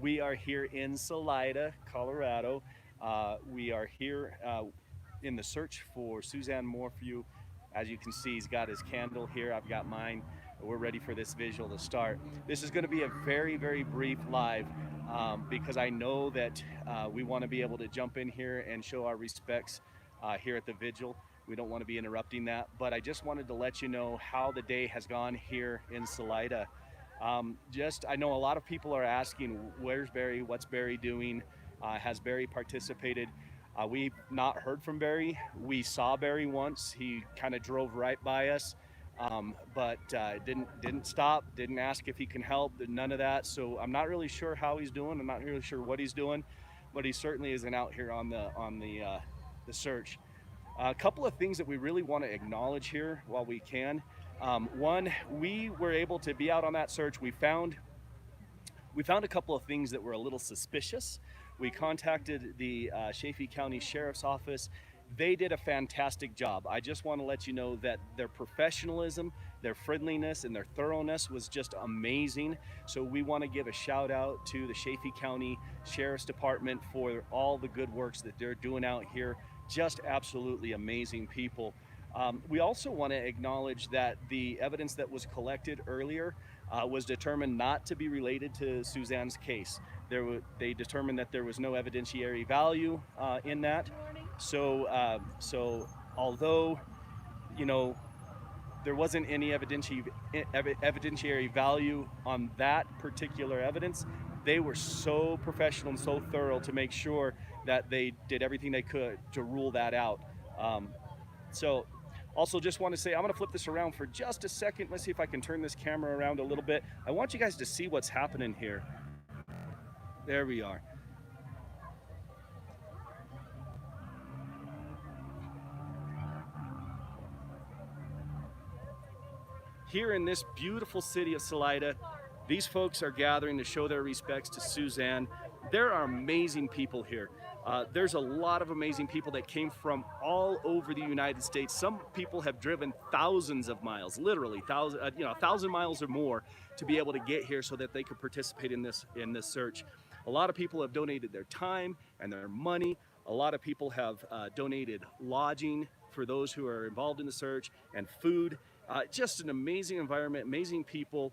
We are here in Salida, Colorado. We are here in the search for Suzanne Morphew. As you can see, he's got his candle here. I've got mine. We're ready for this vigil to start. This is going to be a very, very brief live because I know that we want to be able to jump in here and show our respects here at the vigil. We don't want to be interrupting that, but I just wanted to let you know how the day has gone here in Salida. I know a lot of people are asking, where's Barry? What's Barry doing? Has Barry participated? We've not heard from Barry. We saw Barry once. He kind of drove right by us, but didn't stop. Didn't ask if he can help. None of that. So I'm not really sure how he's doing. I'm not really sure what he's doing, but he certainly isn't out here on the search. A couple of things that we really want to acknowledge here while we can. One, we were able to be out on that search. We found a couple of things that were a little suspicious. We contacted the Chaffee County Sheriff's Office. They did a fantastic job. I just want to let you know that their professionalism, their friendliness, and their thoroughness was just amazing. So we want to give a shout out to the Chaffee County Sheriff's Department for all the good works that they're doing out here. Just absolutely amazing people. We also want to acknowledge that the evidence that was collected earlier was determined not to be related to Suzanne's case. They determined that there was no evidentiary value in that. So although, you know, there wasn't any evidentiary value on that particular evidence, they were so professional and so thorough to make sure that they did everything they could to rule that out. So also just want to say, I'm going to flip this around for just a second. Let's see if I can turn this camera around a little bit. I want you guys to see what's happening here. There we are. Here in this beautiful city of Salida, these folks are gathering to show their respects to Suzanne. There are amazing people here. There's a lot of amazing people that came from all over the United States. Some people have driven thousands of miles, literally 1,000 miles or more, to be able to get here so that they could participate in this search. A lot of people have donated their time and their money. A lot of people have donated lodging for those who are involved in the search and food. Just an amazing environment, amazing people.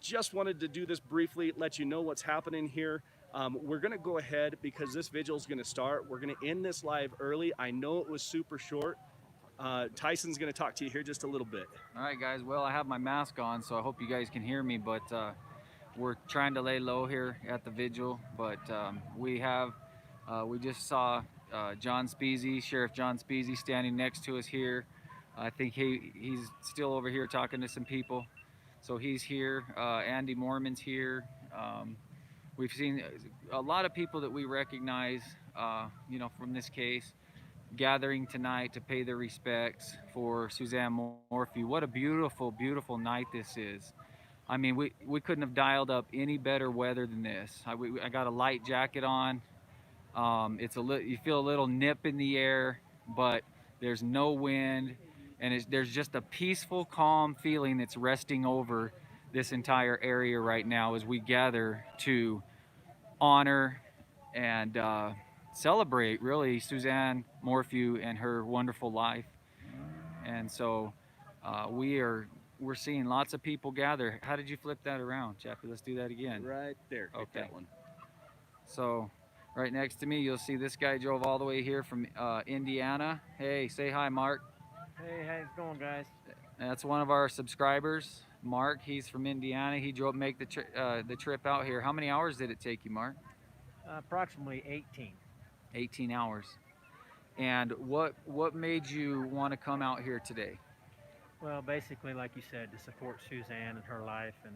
Just wanted to do this briefly, let you know what's happening here. We're going to go ahead because this vigil is going to start. We're going to end this live early. I know it was super short. Tyson's going to talk to you here just a little bit. All right, guys. Well, I have my mask on, so I hope you guys can hear me, but we're trying to lay low here at the vigil, but we just saw John Speasy, Sheriff John Speasy, standing next to us here. I think he's still over here talking to some people. So he's here. Andy Mormon's here. We've seen a lot of people that we recognize, from this case, gathering tonight to pay their respects for Suzanne Morphew. What a beautiful, beautiful night this is. I mean, we couldn't have dialed up any better weather than this. I got a light jacket on. You feel a little nip in the air, but there's no wind. And there's just a peaceful, calm feeling that's resting over this entire area right now as we gather to honor and celebrate, really, Suzanne Morphew and her wonderful life. And so we're seeing lots of people gather. How did you flip that around, Chappy? Let's do that again. Right there. Okay. Hit that one. So right next to me, you'll see this guy drove all the way here from Indiana. Hey, say hi, Mark. Hey, how's it going, guys? That's one of our subscribers, Mark. He's from Indiana. He drove make the trip out here. How many hours did it take you, Mark? Approximately 18. 18 hours. And what made you want to come out here today? Well, basically, like you said, to support Suzanne and her life, and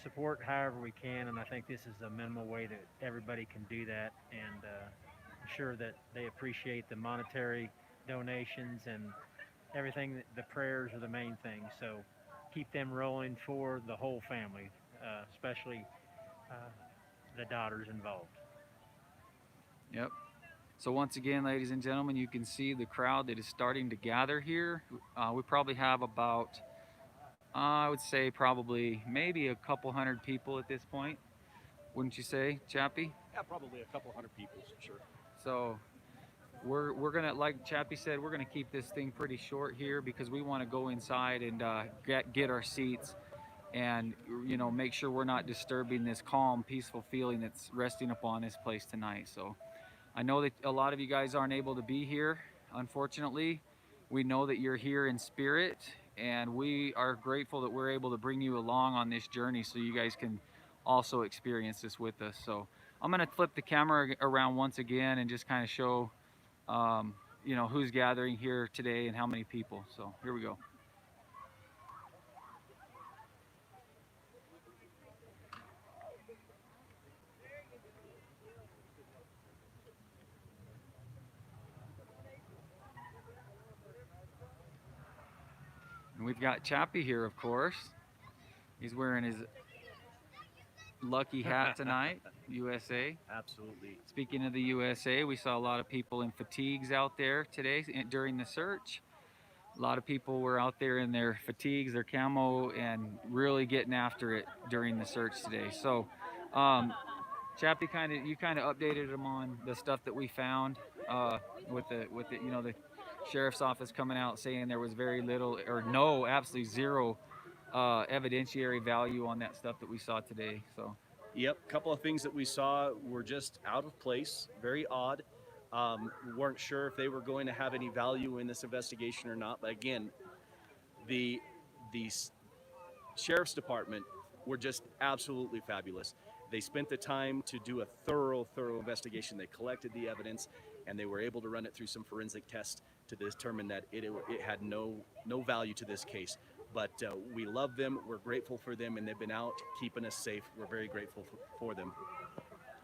support however we can. And I think this is a minimal way that everybody can do that, and ensure that they appreciate the monetary donations and everything. The prayers are the main thing, so keep them rolling for the whole family, especially the daughters involved. Yep. So once again, ladies and gentlemen, you can see the crowd that is starting to gather here. We probably have about, I would say probably maybe a couple hundred people at this point. wouldn't you say, Chappy? Yeah, probably a couple hundred people for sure. So we're gonna, like Chappy said, we're gonna keep this thing pretty short here because we want to go inside and get our seats and make sure we're not disturbing this calm, peaceful feeling that's resting upon this place tonight. So I know that a lot of you guys aren't able to be here, unfortunately. We know that you're here in spirit, and we are grateful that we're able to bring you along on this journey so you guys can also experience this with us. So I'm going to flip the camera around once again and just kind of show, who's gathering here today and how many people. So here we go. And we've got Chappy here, of course. He's wearing his lucky hat tonight, USA. Absolutely. Speaking of the USA, we saw a lot of people in fatigues out there today during the search. A lot of people were out there in their fatigues, their camo, and really getting after it during the search today. So, Chappy, you kind of updated them on the stuff that we found with the the sheriff's office coming out saying there was very little or no, absolutely zero evidentiary value on that stuff that we saw today. So. Yep, a couple of things that we saw were just out of place, very odd. We weren't sure if they were going to have any value in this investigation or not. But again, the sheriff's department were just absolutely fabulous. They spent the time to do a thorough investigation. They collected the evidence, and they were able to run it through some forensic tests to determine that it had no value to this case. But we love them, we're grateful for them, and they've been out keeping us safe. We're very grateful for them.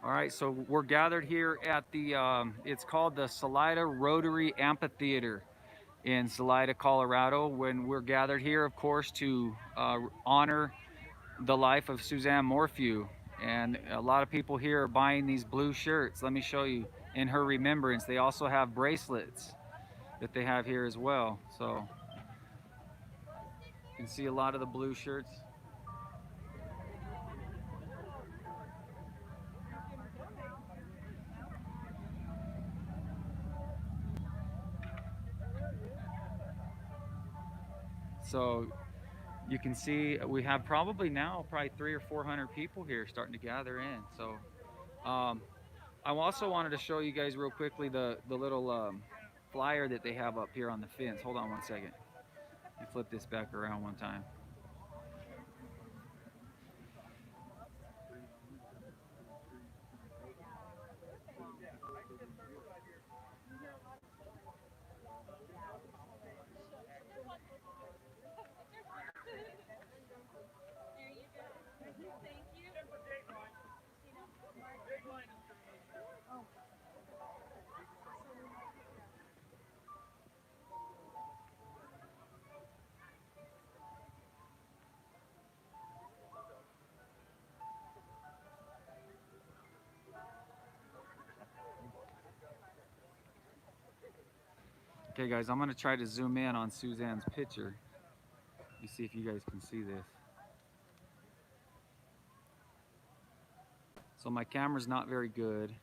All right, so we're gathered here at the, it's called the Salida Rotary Amphitheater in Salida, Colorado. When we're gathered here, of course, to honor the life of Suzanne Morphew. And a lot of people here are buying these blue shirts. Let me show you in her remembrance. They also have bracelets that they have here as well. So you can see a lot of the blue shirts. So you can see we have probably 300 or 400 people here starting to gather in. So I also wanted to show you guys real quickly the little flyer that they have up here on the fence. Hold on one second. Let me flip this back around one time. Okay guys, I'm gonna try to zoom in on Suzanne's picture. You see if you guys can see this. So my camera's not very good,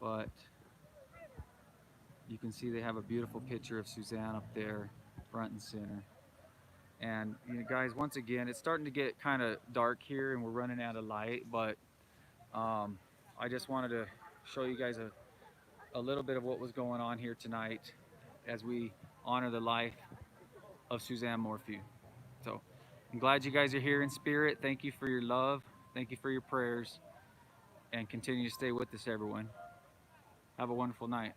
but you can see they have a beautiful picture of Suzanne up there, front and center. And guys, once again, it's starting to get kind of dark here and we're running out of light, but I just wanted to show you guys a little bit of what was going on here tonight as we honor the life of Suzanne Morphew. So I'm glad you guys are here in spirit. Thank you for your love. Thank you for your prayers. And continue to stay with us, everyone. Have a wonderful night.